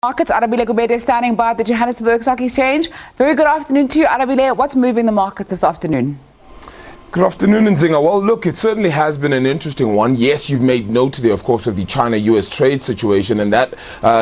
Markets, Arabile Gubede standing by at the Johannesburg Stock Exchange. Very good afternoon to you, Arabile. What's moving the markets this afternoon? Good afternoon, Nzinga. Well, look, it certainly has been an interesting one. Yes, you've made note there, of course, of the China-US trade situation, and that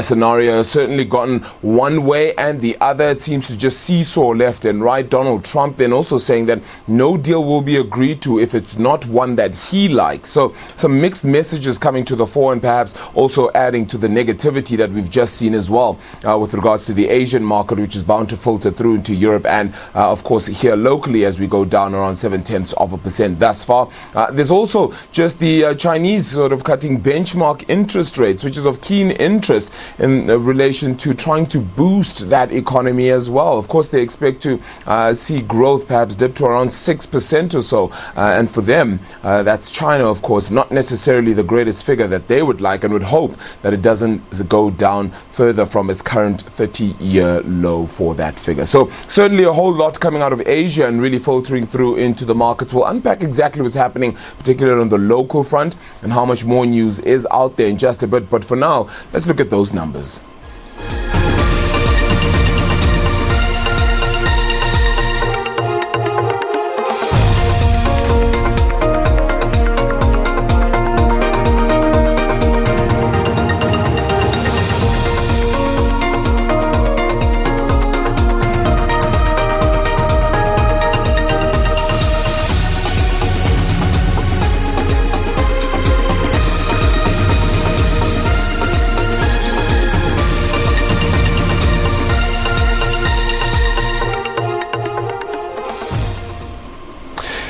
scenario has certainly gotten one way and the other. It seems to just seesaw left and right. Donald Trump then also saying that no deal will be agreed to if it's not one that he likes. So some mixed messages coming to the fore, and perhaps also adding to the negativity that we've just seen as well with regards to the Asian market, which is bound to filter through into Europe and, of course, here locally as we go down around 0.7% thus far. There's also just the Chinese sort of cutting benchmark interest rates, which is of keen interest in relation to trying to boost that economy as well. Of course, they expect to see growth perhaps dip to around 6% or so. And for them, that's China, of course, not necessarily the greatest figure that they would like, and would hope that it doesn't go down further from its current 30-year low for that figure. So certainly a whole lot coming out of Asia and really filtering through into the market. We'll unpack exactly what's happening, particularly on the local front, and how much more news is out there in just a bit. But for now, let's look at those numbers.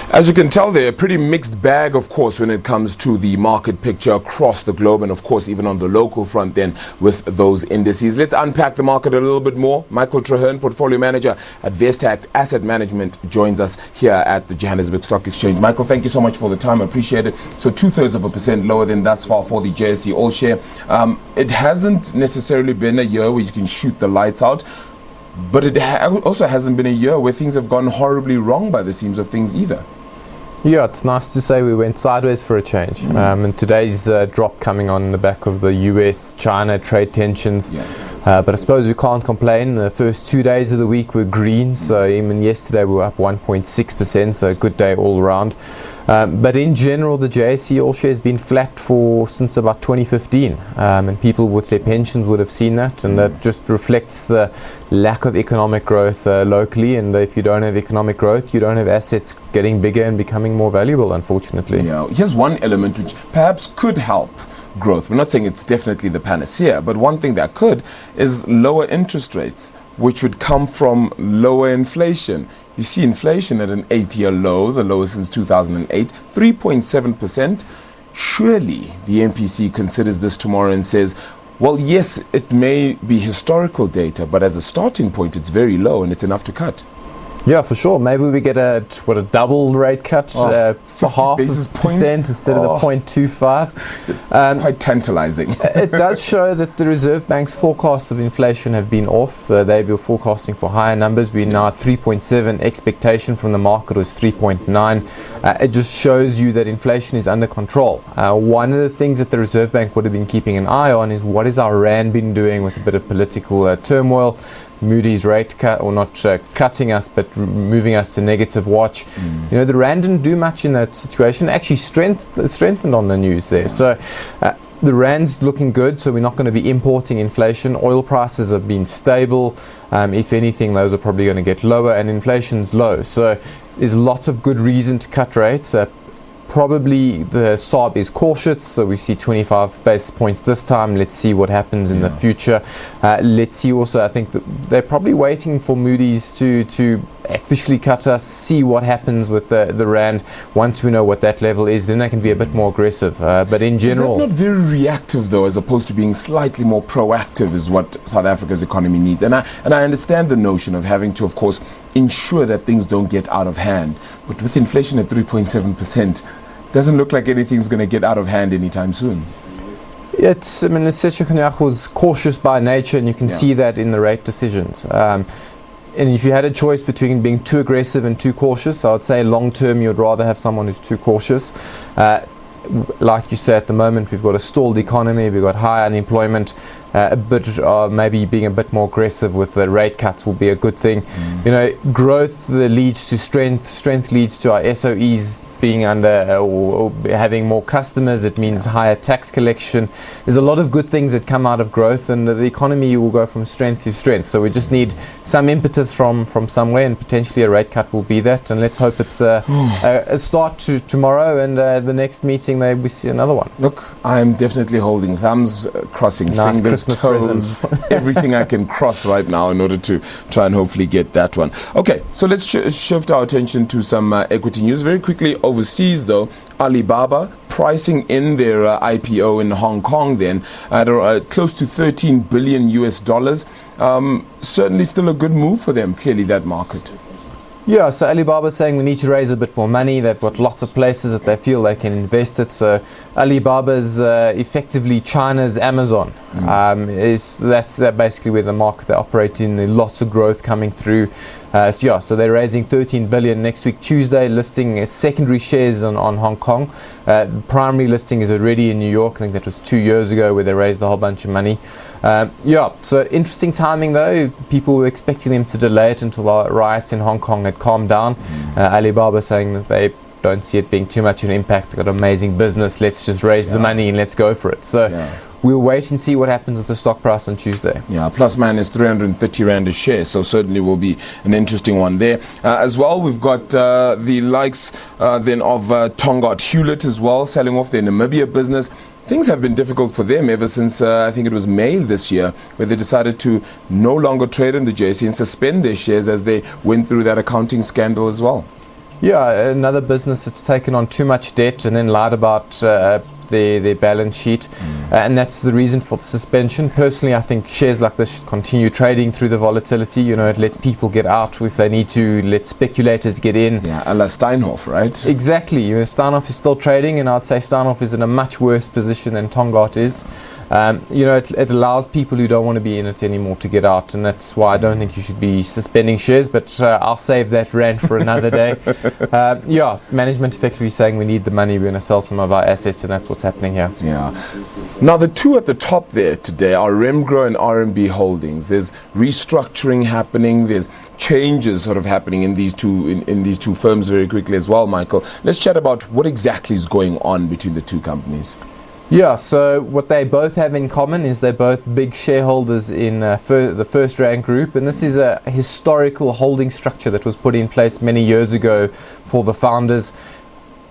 As you can tell, they're a pretty mixed bag, of course, when it comes to the market picture across the globe, and of course even on the local front then with those indices. Let's unpack the market a little bit more. Michael Traherne, portfolio manager at Vestact Asset Management, joins us here at the Johannesburg Stock Exchange. Michael, thank you so much for the time. I appreciate it. So 0.2% lower than thus far for the JSE All Share. It hasn't necessarily been a year where you can shoot the lights out, but it also hasn't been a year where things have gone horribly wrong by the seams of things either. Yeah, it's nice to say we went sideways for a change. And today's drop coming on the back of the US-China trade tensions. Yeah. But I suppose we can't complain. The first 2 days of the week were green, so even yesterday we were up 1.6%, so a good day all around. But in general, the JSE All Share has been flat since about 2015, and people with their pensions would have seen that, and that just reflects the lack of economic growth locally. And if you don't have economic growth, you don't have assets getting bigger and becoming more valuable, unfortunately. Yeah, here's one element which perhaps could help growth. We're not saying it's definitely the panacea, but one thing that could is lower interest rates, which would come from lower inflation. You see inflation at an 8-year low, the lowest since 2008, 3.7%. Surely the MPC considers this tomorrow and says, well, yes, it may be historical data, but as a starting point, it's very low and it's enough to cut. Yeah, for sure. Maybe we get a double rate cut for half basis percent instead of the 0.25. Quite tantalizing. It does show that the Reserve Bank's forecasts of inflation have been off. They've been forecasting for higher numbers. We're now at 3.7. Expectation from the market was 3.9. It just shows you that inflation is under control. One of the things that the Reserve Bank would have been keeping an eye on is what has our rand been doing with a bit of political turmoil. Moody's rate cut, or not cutting us, but moving us to negative watch. You know, the rand didn't do much in that situation. Actually strengthened on the news there. So the rand's looking good, so we're not going to be importing inflation. Oil prices have been stable. If anything, those are probably going to get lower, and inflation's low. So there's lots of good reason to cut rates. Probably the SARB is cautious, so we see 25 basis points this time. Let's see what happens in the future. Let's see also, I think that they're probably waiting for Moody's to officially cut us, see what happens with the rand. Once we know what that level is, then they can be a bit more aggressive. But in general... Is that not very reactive, though, as opposed to being slightly more proactive is what South Africa's economy needs? And I understand the notion of having to, of course, ensure that things don't get out of hand. But with inflation at 3.7%, doesn't look like anything's going to get out of hand anytime soon. Session Kanyako was cautious by nature, and you can see that in the rate decisions. And if you had a choice between being too aggressive and too cautious, I would say long term you'd rather have someone who's too cautious. Like you say, at the moment we've got a stalled economy, we've got high unemployment. but maybe being a bit more aggressive with the rate cuts will be a good thing. You know, growth leads to strength leads to our SOEs being under or having more customers. It means higher tax collection. There's a lot of good things that come out of growth, and the economy will go from strength to strength. So we just need some impetus from somewhere, and potentially a rate cut will be that. And let's hope it's a start to tomorrow, and the next meeting we see another one. Look, I'm definitely holding thumbs, crossing Nice fingers, Christmas toes, everything I can cross right now in order to try and hopefully get that one. Okay, so let's shift our attention to some equity news very quickly. Overseas, though, Alibaba pricing in their IPO in Hong Kong then at close to $13 billion US. Certainly still a good move for them, clearly, that market. Yeah, so Alibaba is saying we need to raise a bit more money. They've got lots of places that they feel they can invest it. So Alibaba is effectively China's Amazon. That's basically where the market they operate in. There's lots of growth coming through. So they're raising 13 billion next week Tuesday, listing secondary shares on Hong Kong. Primary listing is already in New York. I think that was 2 years ago where they raised a whole bunch of money. So interesting timing though. People were expecting them to delay it until the riots in Hong Kong had calmed down. Alibaba saying that they don't see it being too much of an impact. They've got an amazing business. Let's just raise the money and let's go for it. So we'll wait and see what happens with the stock price on Tuesday. Yeah, plus minus 330 Rand a share. So certainly will be an interesting one there. As well, we've got the likes then of Tongaat Hewlett as well, selling off their Namibia business. Things have been difficult for them ever since, I think it was May this year, where they decided to no longer trade in the JSE and suspend their shares as they went through that accounting scandal as well. Yeah, another business that's taken on too much debt and then lied about their balance sheet, and that's the reason for the suspension. Personally, I think shares like this should continue trading through the volatility. You know, it lets people get out if they need to, let speculators get in. Yeah, a la Steinhoff, right? Exactly. You know, Steinhoff is still trading, and I'd say Steinhoff is in a much worse position than Tongaat is. It allows people who don't want to be in it anymore to get out, and that's why I don't think you should be suspending shares, but I'll save that rant for another day. Management effectively saying we need the money, we're going to sell some of our assets, and that's what's happening here. Yeah. Now the two at the top there today are Remgro and RMB Holdings. There's restructuring happening, there's changes sort of happening in these two in these two firms very quickly as well, Michael. Let's chat about what exactly is going on between the two companies. Yeah, so what they both have in common is they're both big shareholders in the FirstRand Group, and this is a historical holding structure that was put in place many years ago for the founders.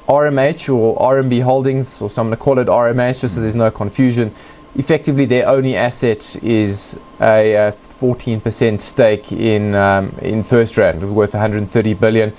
RMH or RMB Holdings, or so I'm going to call it RMH just so there's no confusion, effectively their only asset is a 14% stake in FirstRand worth 130 billion.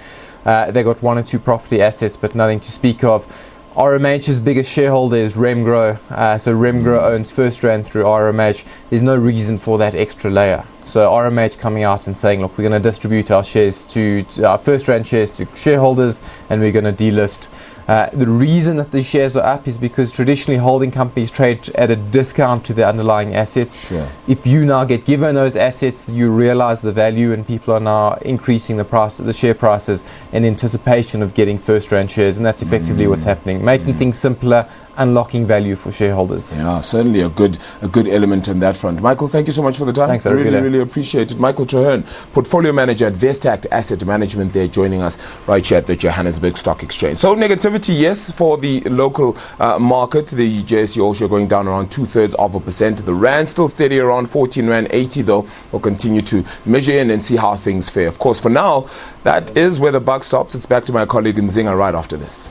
They got one or two property assets but nothing to speak of. RMH's biggest shareholder is Remgro, so Remgro owns FirstRand through RMH. There's no reason for that extra layer. So RMH coming out and saying, look, we're going to distribute our shares to our FirstRand shares to shareholders, and we're going to delist. The reason that the shares are up is because traditionally holding companies trade at a discount to the underlying assets. Sure. If you now get given those assets, you realize the value, and people are now increasing the share prices in anticipation of getting FirstRand shares, and that's effectively what's happening, making things simpler, unlocking value for shareholders. Yeah, certainly a good element on that front. Michael, thank you so much for the time. Thanks, really appreciate it. Michael Traherne, Portfolio Manager at Vestact Asset Management, there joining us right here at the Johannesburg Stock Exchange. So negativity, yes, for the local market. The JSE also going down around 2/3%. The Rand still steady around 14 Rand 80 though. We'll continue to measure in and see how things fare. Of course, for now, that is where the buck stops. It's back to my colleague Nzinga right after this.